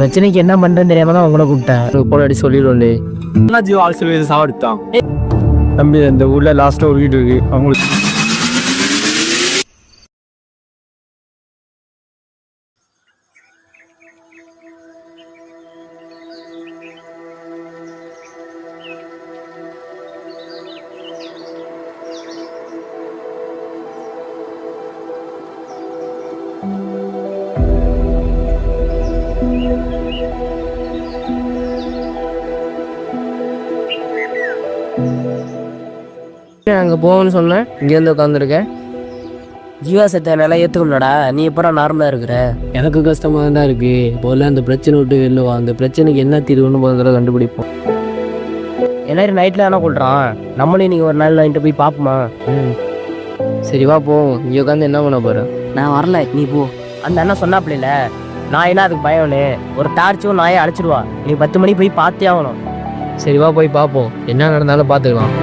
பிரச்சனைக்கு என்ன பண்றேன்னு தெரியாம தான் உங்களை கூப்பிட்டேன். போன அடி சொல்லிடுவோம்லே. என்ன ஜீவா ஆல்சோ சாவடித்தான் தம்பி. இந்த ஊர்ல லாஸ்டா ஒரு வீடு இருக்கு அவங்களுக்கு. அங்கே போகணும்னு சொன்னேன், இங்கேருந்து உட்காந்துருக்கேன். ஜீவா செத்த நல்லா ஏற்றுக்கணும்டா. நீ எப்பறம் நார்மலாக இருக்கிற? எனக்கு கஷ்டமாக தான் இருக்குது. முதல்ல அந்த பிரச்சனை விட்டு வெளில அந்த பிரச்சனைக்கு என்ன தீர்வுன்னு முதல்ல கண்டுபிடிப்போம். எல்லாரும் நைட்டில் என்ன கொள்றான்? நம்மளும் நீங்கள் ஒரு நாள் நைட்டு போய் பார்ப்போமா? சரி வா போவோம். இங்கே உட்காந்து என்ன பண்ண போகிறேன்? நான் வரல, நீ போ. அந்த அண்ணன் சொன்னாப்பில்ல, நான் என்ன அதுக்கு பயம்னு. ஒரு டார்ச்சும் நாயை அழைச்சிடுவா. நீ 10 மணி போய் பார்த்தே ஆகணும். சரி வா போய் பார்ப்போம், என்ன நடந்தாலும் பார்த்துக்கலாம்.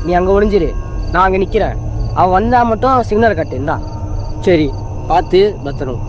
நீ அங்கே ஒளிஞ்சிரு, நான் அங்கே நிற்கிறேன். அவன் வந்தால் மட்டும் சிக்னல் கட்டுந்தா. சரி பார்த்து பத்திரம்.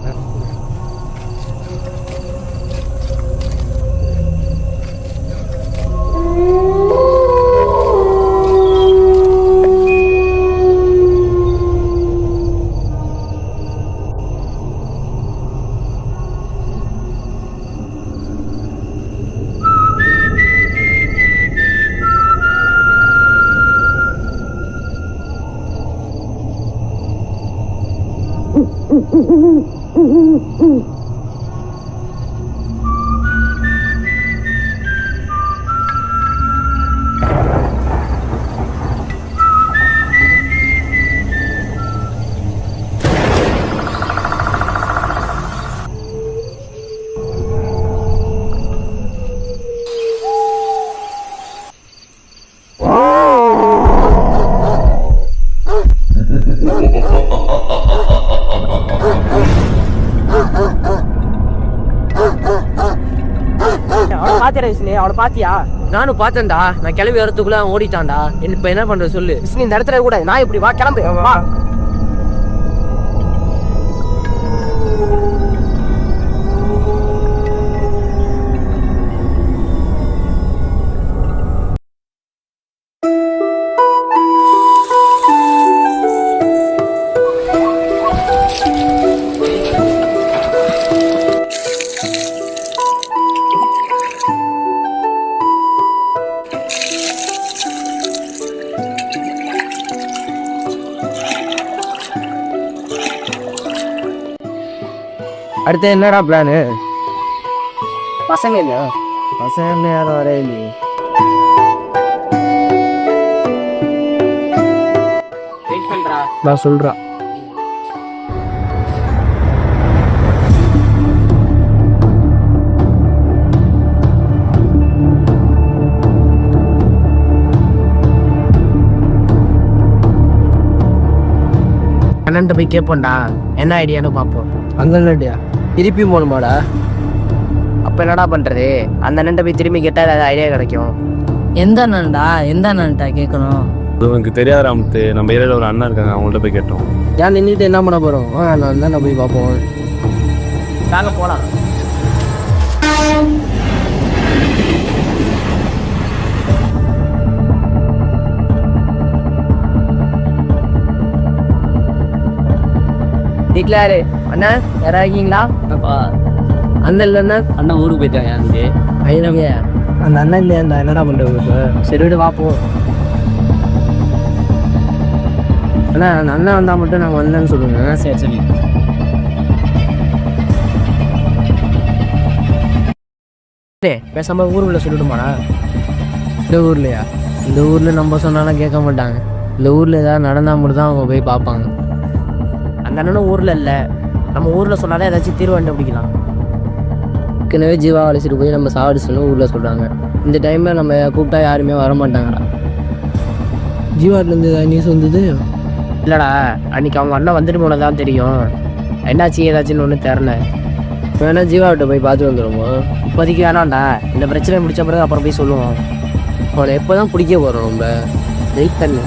அவனை பாத்தியா? நானும் பார்த்தேன்டா. நான் கிளம்பி வரத்துக்குள்ள அவன் ஓடிட்டான்டா. இப்ப என்ன பண்ற சொல்லு. இந்த இடத்துல கூட நான் இப்படி வா, கிளம்பு வா. அடுத்து என்னடா பிளானு? பசங்க இல்ல, பசங்க யாரும் வரே இல்லையே. நான் சொல்றேன். அண்ணன்ட்ட போய் கேட்போம்டா, என்ன ஐடியான்னு பார்ப்போம். அந்த அண்ணன்டியா திருப்பி போகணுமாடா? அப்போ என்னடா பண்ணுறது? அந்த அண்ணன்ட்ட போய் திரும்பி கேட்டால் ஏதாவது ஐடியா கிடைக்கும். எந்த அண்ணன்டா? எந்த அண்ணன்ட்டா கேட்கணும்? எனக்கு தெரியாது ராமத்து. நம்ம ஏரியாவில் ஒரு அண்ணன் இருக்காங்க, அவங்கள்ட்ட போய் கேட்டோம். ஏன் நின்றுட்டு என்ன பண்ண போகிறோம்? நான் தான் போய் பார்ப்போம். நாங்கள் போகலாம். டிக்ளாரு அண்ணா யாராவது இருக்கீங்களா? அண்ணன் இல்லைன்னா அண்ணன் ஊருக்கு போயிட்டாங்க. அங்கே ஐநமே அந்த அண்ணன் இல்லையா? அந்த என்னடா பண்ணுறது? சரி விடு பார்ப்போம். அண்ணா அந்த அண்ணன் வந்தால் மட்டும் நாங்கள் வந்தேன்னு சொல்லுங்கள். சரி சரி. பேசாம ஊருக்குள்ள சொல்லிடுமாடா? இந்த ஊர்லையா? இந்த ஊரில் நம்ம சொன்னாலும் கேட்க மாட்டாங்க. இந்த ஊரில் ஏதாவது நடந்தால் மட்டும் தான் அவங்க போய் பார்ப்பாங்க. அந்த அண்ணனும் ஊர்ல இல்லை, நம்ம ஊர்ல சொன்னாலே ஏதாச்சும் தீர்வு கண்டுபிடிக்கலாம். ஏற்கனவே ஜீவா அழைச்சிட்டு போய் நம்ம சாவடி சொன்ன ஊரில் சொல்கிறாங்க. இந்த டைமில் நம்ம கூப்பிட்டா யாருமே வர மாட்டாங்கடா. ஜீவாட்டிலேருந்து ஏதாவது நியூஸ் வந்தது? இல்லடா, அன்னைக்கு அவங்க அண்ணன் வந்துட்டு போனதான் தெரியும். என்னாச்சு ஏதாச்சுன்னு ஒன்றும் தெரில. வேணா ஜீவாவிட்ட போய் பார்த்து வந்துடுவோமா? இப்போதைக்கு வேணாம்டா, இந்த பிரச்சனை முடிச்ச பிறகு அப்புறம் போய் சொல்லுவோம். அவனை எப்போ தான் பிடிக்க போகிறோம் நம்ம? வெயிட் பண்ணு.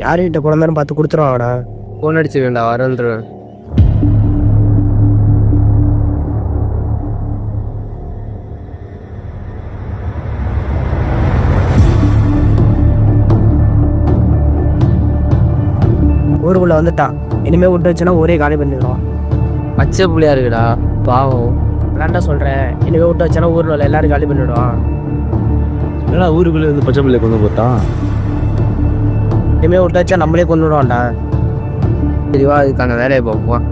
யார்கிட்ட குழந்தைன்னு பார்த்து கொடுத்துருவாங்கடா. ஃபோன் அடிச்சு வேண்டாம், வரன்றுவேன். ஊருக்குள்ள வந்துட்டான். இனிமே விட்டு வச்சுன்னா ஒரே காலி பண்ணிடுவான். பச்சை புள்ளியா இருக்குடா, பாவம். வேண்டாம் சொல்றேன், இனிமே விட்டு வச்சானா ஊர்ல உள்ள எல்லாரும் காலி பண்ணிடுவான். ஏன்னா ஊருக்குள்ளே இருந்து பச்சை பிள்ளை கொண்டு போட்டான். இனிமே விட்டு வச்சா நம்மளே கொண்டு விடுவான்டா. சரிவா, அதுக்கான வேலையை பார்ப்போம்.